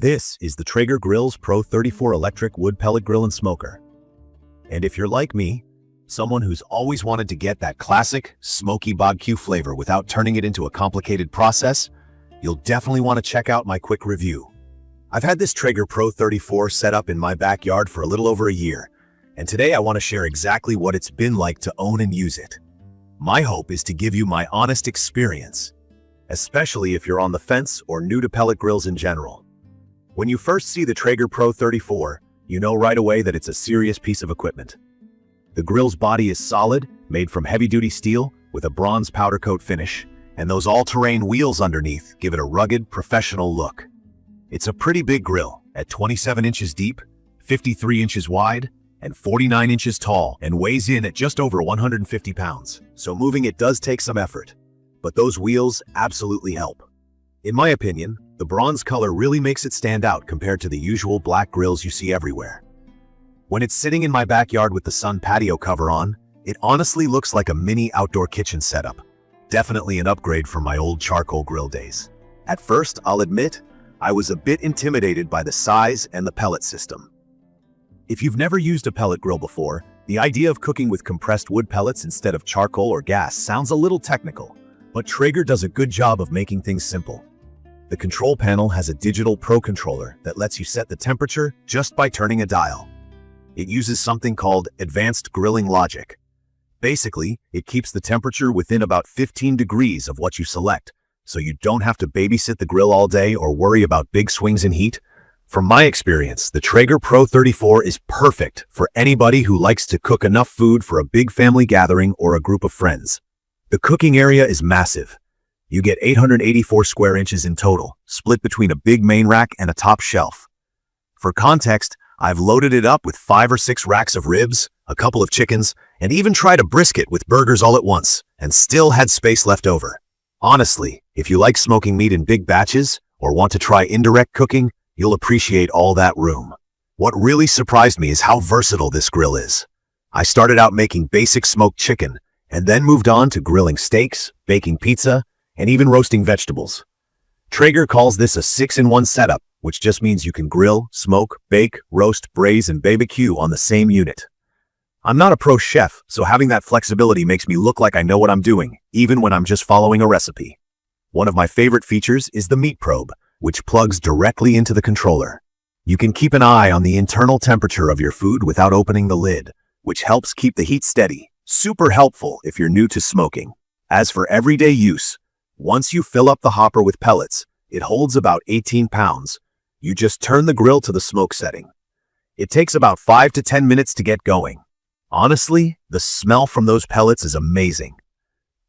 This is the Traeger Grills Pro 34 electric wood pellet grill and smoker. And if you're like me, someone who's always wanted to get that classic smoky BBQ flavor without turning it into a complicated process, you'll definitely want to check out my quick review. I've had this Traeger Pro 34 set up in my backyard for a little over a year, and today I want to share exactly what it's been like to own and use it. My hope is to give you my honest experience, especially if you're on the fence or new to pellet grills in general. When you first see the Traeger Pro 34, you know right away that it's a serious piece of equipment. The grill's body is solid, made from heavy-duty steel with a bronze powder coat finish, and those all-terrain wheels underneath give it a rugged, professional look. It's a pretty big grill, at 27 inches deep, 53 inches wide, and 49 inches tall, and weighs in at just over 150 pounds. So moving it does take some effort, but those wheels absolutely help. In my opinion, the bronze color really makes it stand out compared to the usual black grills you see everywhere. When it's sitting in my backyard with the sun patio cover on, it honestly looks like a mini outdoor kitchen setup. Definitely an upgrade from my old charcoal grill days. At first, I'll admit, I was a bit intimidated by the size and the pellet system. If you've never used a pellet grill before, the idea of cooking with compressed wood pellets instead of charcoal or gas sounds a little technical, but Traeger does a good job of making things simple. The control panel has a digital Pro controller that lets you set the temperature just by turning a dial. It uses something called advanced grilling logic. Basically, it keeps the temperature within about 15 degrees of what you select, so you don't have to babysit the grill all day or worry about big swings in heat. From my experience, the Traeger Pro 34 is perfect for anybody who likes to cook enough food for a big family gathering or a group of friends. The cooking area is massive. You get 884 square inches in total, split between a big main rack and a top shelf. For context, I've loaded it up with 5 or 6 racks of ribs, a couple of chickens, and even tried a brisket with burgers all at once, and still had space left over. Honestly, if you like smoking meat in big batches, or want to try indirect cooking, you'll appreciate all that room. What really surprised me is how versatile this grill is. I started out making basic smoked chicken, and then moved on to grilling steaks, baking pizza, and even roasting vegetables. Traeger calls this a 6-in-1 setup, which just means you can grill, smoke, bake, roast, braise, and BBQ on the same unit. I'm not a pro chef, so having that flexibility makes me look like I know what I'm doing, even when I'm just following a recipe. One of my favorite features is the meat probe, which plugs directly into the controller. You can keep an eye on the internal temperature of your food without opening the lid, which helps keep the heat steady. Super helpful if you're new to smoking. As for everyday use, once you fill up the hopper with pellets, it holds about 18 pounds. You just turn the grill to the smoke setting. It takes about 5 to 10 minutes to get going. Honestly, the smell from those pellets is amazing.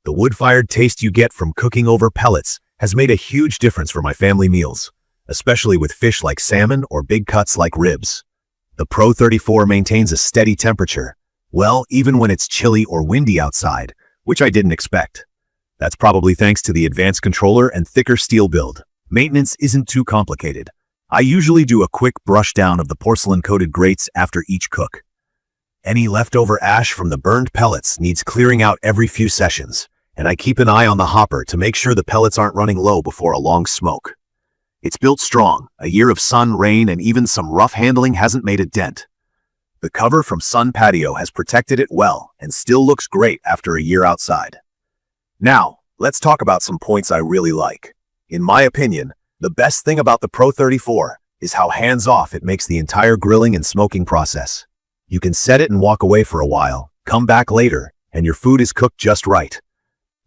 The wood-fired taste you get from cooking over pellets has made a huge difference for my family meals, especially with fish like salmon or big cuts like ribs. The Pro 34 maintains a steady temperature, well, even when it's chilly or windy outside, which I didn't expect. That's probably thanks to the advanced controller and thicker steel build. Maintenance isn't too complicated. I usually do a quick brush down of the porcelain-coated grates after each cook. Any leftover ash from the burned pellets needs clearing out every few sessions, and I keep an eye on the hopper to make sure the pellets aren't running low before a long smoke. It's built strong. A year of sun, rain, and even some rough handling hasn't made a dent. The cover from Sun Patio has protected it well and still looks great after a year outside. Now, let's talk about some points I really like. In my opinion, the best thing about the Pro 34 is how hands-off it makes the entire grilling and smoking process. You can set it and walk away for a while, come back later, and your food is cooked just right.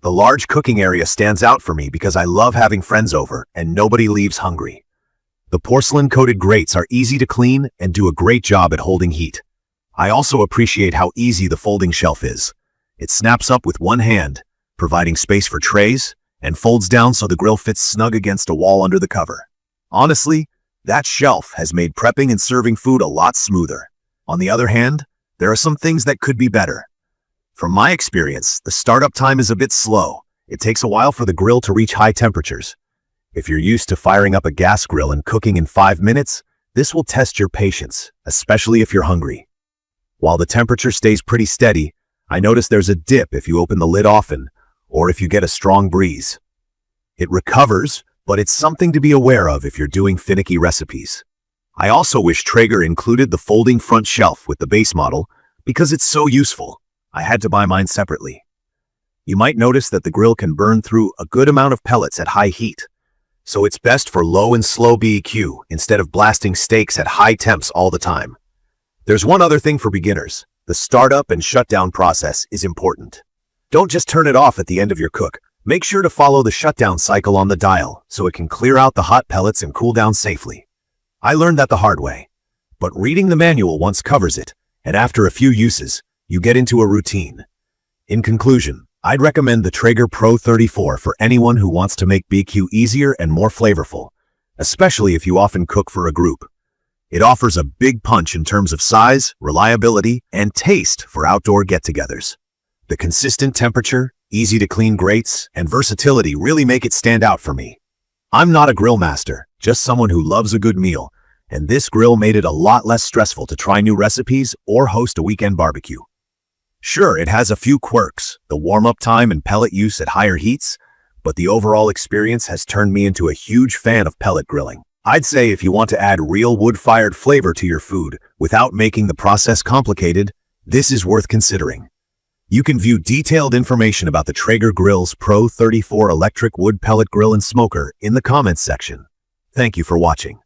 The large cooking area stands out for me because I love having friends over and nobody leaves hungry. The porcelain-coated grates are easy to clean and do a great job at holding heat. I also appreciate how easy the folding shelf is. It snaps up with one hand, providing space for trays, and folds down so the grill fits snug against a wall under the cover. Honestly, that shelf has made prepping and serving food a lot smoother. On the other hand, there are some things that could be better. From my experience, the startup time is a bit slow. It takes a while for the grill to reach high temperatures. If you're used to firing up a gas grill and cooking in 5 minutes, this will test your patience, especially if you're hungry. While the temperature stays pretty steady, I notice there's a dip if you open the lid often, or if you get a strong breeze. It recovers, but it's something to be aware of if you're doing finicky recipes. I also wish Traeger included the folding front shelf with the base model because it's so useful. I had to buy mine separately. You might notice that the grill can burn through a good amount of pellets at high heat, so it's best for low and slow BBQ instead of blasting steaks at high temps all the time. There's one other thing for beginners. The startup and shutdown process is important. Don't just turn it off at the end of your cook. Make sure to follow the shutdown cycle on the dial so it can clear out the hot pellets and cool down safely. I learned that the hard way, but reading the manual once covers it, and after a few uses, you get into a routine. In conclusion, I'd recommend the Traeger Pro 34 for anyone who wants to make BBQ easier and more flavorful, especially if you often cook for a group. It offers a big punch in terms of size, reliability, and taste for outdoor get-togethers. The consistent temperature, easy-to-clean grates, and versatility really make it stand out for me. I'm not a grill master, just someone who loves a good meal, and this grill made it a lot less stressful to try new recipes or host a weekend barbecue. Sure, it has a few quirks, the warm-up time and pellet use at higher heats, but the overall experience has turned me into a huge fan of pellet grilling. I'd say if you want to add real wood-fired flavor to your food without making the process complicated, this is worth considering. You can view detailed information about the Traeger Grills Pro 34 electric wood pellet grill and smoker in the comments section. Thank you for watching.